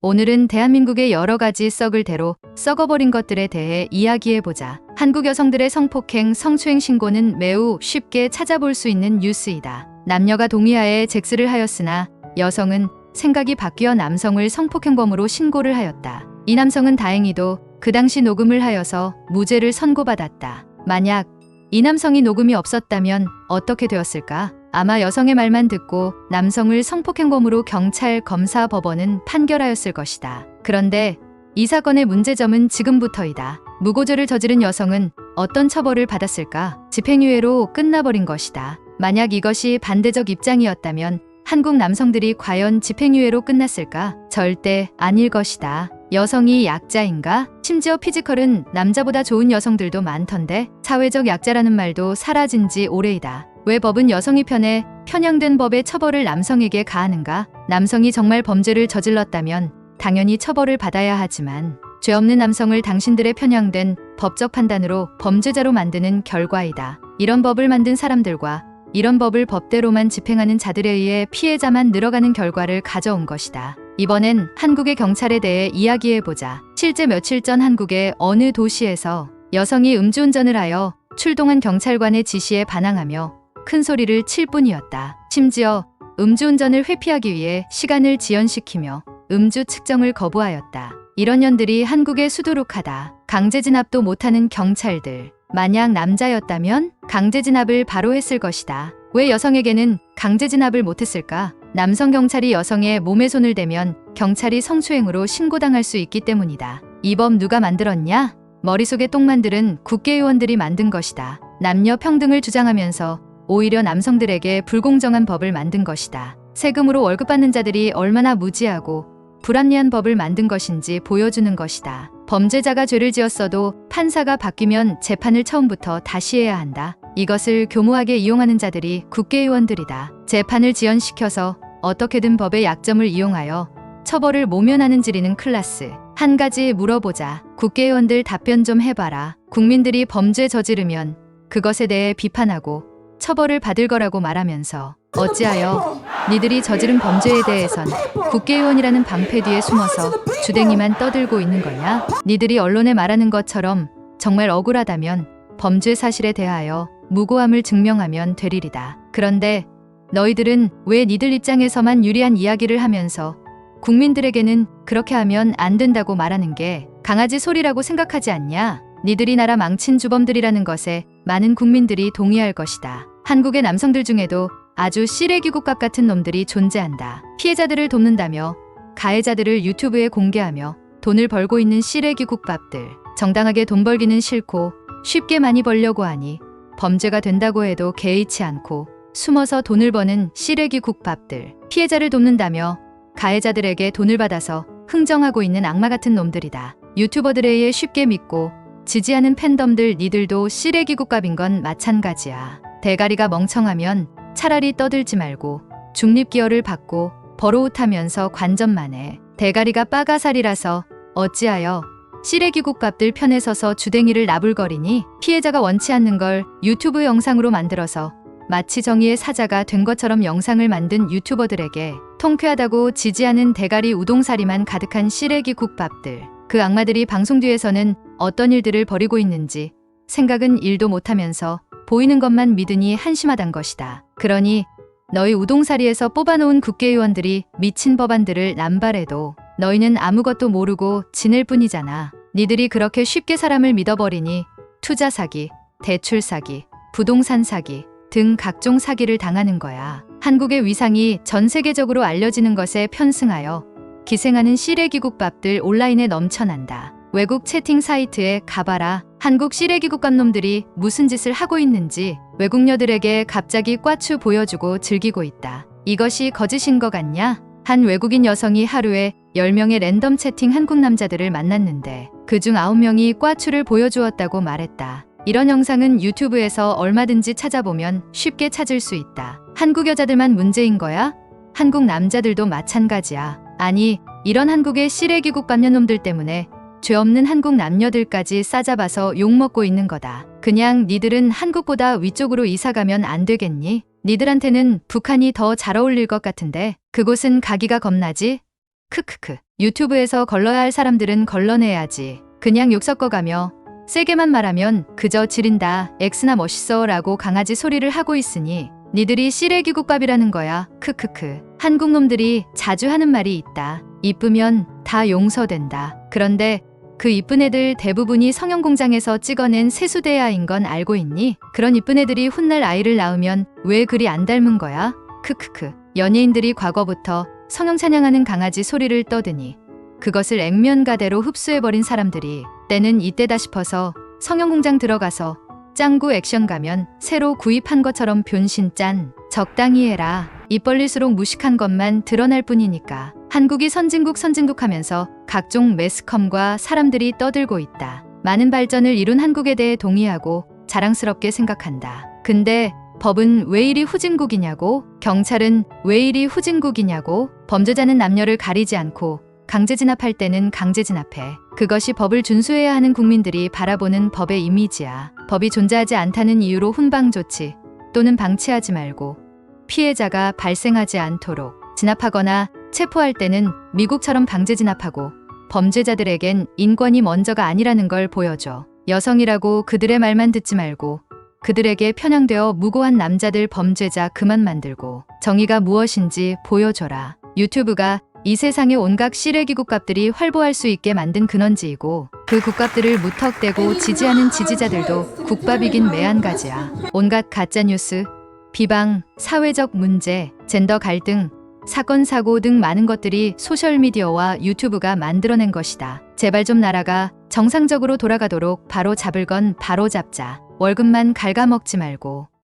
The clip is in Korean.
오늘은 대한민국의 여러 가지 썩을 대로 썩어버린 것들에 대해 이야기해보자. 한국 여성들의 성폭행, 성추행 신고는 매우 쉽게 찾아볼 수 있는 뉴스이다. 남녀가 동의하에 잭스를 하였으나 여성은 생각이 바뀌어 남성을 성폭행범으로 신고를 하였다. 이 남성은 다행히도 그 당시 녹음을 하여서 무죄를 선고받았다. 만약 이 남성이 녹음이 없었다면 어떻게 되었을까? 아마 여성의 말만 듣고 남성을 성폭행범으로 경찰, 검사, 법원은 판결하였을 것이다. 그런데 이 사건의 문제점은 지금부터이다. 무고죄를 저지른 여성은 어떤 처벌을 받았을까? 집행유예로 끝나버린 것이다. 만약 이것이 반대적 입장이었다면 한국 남성들이 과연 집행유예로 끝났을까? 절대 아닐 것이다. 여성이 약자인가? 심지어 피지컬은 남자보다 좋은 여성들도 많던데 사회적 약자라는 말도 사라진 지 오래이다. 왜 법은 여성이 편해 편향된 법의 처벌을 남성에게 가하는가? 남성이 정말 범죄를 저질렀다면 당연히 처벌을 받아야 하지만 죄 없는 남성을 당신들의 편향된 법적 판단으로 범죄자로 만드는 결과이다. 이런 법을 만든 사람들과 이런 법을 법대로만 집행하는 자들에 의해 피해자만 늘어가는 결과를 가져온 것이다. 이번엔 한국의 경찰에 대해 이야기해보자. 실제 며칠 전 한국의 어느 도시에서 여성이 음주운전을 하여 출동한 경찰관의 지시에 반항하며 큰 소리를 칠 뿐이었다. 심지어 음주운전을 회피하기 위해 시간을 지연시키며 음주 측정을 거부하였다. 이런 년들이 한국에 수두룩하다. 강제진압도 못하는 경찰들. 만약 남자였다면 강제진압을 바로 했을 것이다. 왜 여성에게는 강제진압을 못했을까? 남성 경찰이 여성의 몸에 손을 대면 경찰이 성추행으로 신고당할 수 있기 때문이다. 이 법 누가 만들었냐? 머릿속에 똥 만들은 국회의원들이 만든 것이다. 남녀 평등을 주장하면서 오히려 남성들에게 불공정한 법을 만든 것이다. 세금으로 월급 받는 자들이 얼마나 무지하고 불합리한 법을 만든 것인지 보여주는 것이다. 범죄자가 죄를 지었어도 판사가 바뀌면 재판을 처음부터 다시 해야 한다. 이것을 교모하게 이용하는 자들이 국회의원들이다. 재판을 지연시켜서 어떻게든 법의 약점을 이용하여 처벌을 모면하는 지리는 클라스. 한 가지 물어보자. 국회의원들 답변 좀 해봐라. 국민들이 범죄 저지르면 그것에 대해 비판하고 처벌을 받을 거라고 말하면서 어찌하여 니들이 저지른 범죄에 대해선 국회의원이라는 방패 뒤에 숨어서 주댕이만 떠들고 있는 거냐? 니들이 언론에 말하는 것처럼 정말 억울하다면 범죄 사실에 대하여 무고함을 증명하면 되리리다. 그런데 너희들은 왜 니들 입장에서만 유리한 이야기를 하면서 국민들에게는 그렇게 하면 안 된다고 말하는 게 강아지 소리라고 생각하지 않냐? 니들이 나라 망친 주범들이라는 것에 많은 국민들이 동의할 것이다. 한국의 남성들 중에도 아주 쓰레기국밥 같은 놈들이 존재한다. 피해자들을 돕는다며 가해자들을 유튜브에 공개하며 돈을 벌고 있는 쓰레기국밥들. 정당하게 돈 벌기는 싫고 쉽게 많이 벌려고 하니 범죄가 된다고 해도 개의치 않고 숨어서 돈을 버는 쓰레기국밥들. 피해자를 돕는다며 가해자들에게 돈을 받아서 흥정하고 있는 악마 같은 놈들이다. 유튜버들에 의해 쉽게 믿고 지지하는 팬덤들. 니들도 쓰레기국밥인 건 마찬가지야. 대가리가 멍청하면 차라리 떠들지 말고 중립기여를 받고 버로웃하면서 관전만 해. 대가리가 빠가살이라서 어찌하여 쓰레기국밥들 편에 서서 주댕이를 나불거리니? 피해자가 원치 않는 걸 유튜브 영상으로 만들어서 마치 정의의 사자가 된 것처럼 영상을 만든 유튜버들에게 통쾌하다고 지지하는 대가리 우동사리만 가득한 쓰레기국밥들. 그 악마들이 방송 뒤에서는 어떤 일들을 벌이고 있는지 생각은 일도 못하면서 보이는 것만 믿으니 한심하단 것이다. 그러니 너희 우동사리에서 뽑아놓은 국회의원들이 미친 법안들을 남발해도 너희는 아무것도 모르고 지낼 뿐이잖아. 니들이 그렇게 쉽게 사람을 믿어버리니 투자 사기, 대출 사기, 부동산 사기 등 각종 사기를 당하는 거야. 한국의 위상이 전 세계적으로 알려지는 것에 편승하여 기생하는 쓰레기국밥들 온라인에 넘쳐난다. 외국 채팅 사이트에 가봐라. 한국 쓰레기국밥 놈들이 무슨 짓을 하고 있는지 외국녀들에게 갑자기 꽈추 보여주고 즐기고 있다. 이것이 거짓인 것 같냐? 한 외국인 여성이 하루에 10명의 랜덤 채팅 한국 남자들을 만났는데 그중 9명이 꽈추를 보여주었다고 말했다. 이런 영상은 유튜브에서 얼마든지 찾아보면 쉽게 찾을 수 있다. 한국 여자들만 문제인 거야? 한국 남자들도 마찬가지야. 아니, 이런 한국의 쓰레기국밥 년놈들 때문에 죄 없는 한국 남녀들까지 싸잡아서 욕먹고 있는 거다. 그냥 니들은 한국보다 위쪽으로 이사가면 안 되겠니? 니들한테는 북한이 더 잘 어울릴 것 같은데 그곳은 가기가 겁나지? 크크크. 유튜브에서 걸러야 할 사람들은 걸러내야지. 그냥 욕 섞어가며 세게만 말하면 그저 지린다, 엑스나 멋있어 라고 강아지 소리를 하고 있으니 니들이 시래기국밥이라는 거야. 크크크. 한국 놈들이 자주 하는 말이 있다. 이쁘면 다 용서된다. 그런데 그 이쁜 애들 대부분이 성형공장에서 찍어낸 세수대야인 건 알고 있니? 그런 이쁜 애들이 훗날 아이를 낳으면 왜 그리 안 닮은 거야? 크크크. 연예인들이 과거부터 성형 찬양하는 강아지 소리를 떠드니 그것을 액면가대로 흡수해버린 사람들이 때는 이때다 싶어서 성형공장 들어가서 짱구 액션 가면 새로 구입한 것처럼 변신 짠. 적당히 해라. 입 벌릴수록 무식한 것만 드러날 뿐이니까. 한국이 선진국 하면서 각종 매스컴과 사람들이 떠들고 있다. 많은 발전을 이룬 한국에 대해 동의하고 자랑스럽게 생각한다. 근데 법은 왜 이리 후진국이냐고? 경찰은 왜 이리 후진국이냐고? 범죄자는 남녀를 가리지 않고 강제 진압할 때는 강제 진압해. 그것이 법을 준수해야 하는 국민들이 바라보는 법의 이미지야. 법이 존재하지 않다는 이유로 훈방 조치 또는 방치하지 말고 피해자가 발생하지 않도록 진압하거나 체포할 때는 미국처럼 방제 진압하고 범죄자들에겐 인권이 먼저가 아니라는 걸 보여줘. 여성이라고 그들의 말만 듣지 말고 그들에게 편향되어 무고한 남자들 범죄자 그만 만들고 정의가 무엇인지 보여줘라. 유튜브가 이 세상의 온갖 시래기국밥들이 활보할 수 있게 만든 근원지이고 그 국밥들을 무턱대고 지지하는 지지자들도 국밥이긴 매한가지야. 온갖 가짜뉴스, 비방, 사회적 문제, 젠더 갈등, 사건 사고 등 많은 것들이 소셜미디어와 유튜브가 만들어낸 것이다. 제발 좀 나라가 정상적으로 돌아가도록 바로 잡을 건 바로 잡자. 월급만 갉아먹지 말고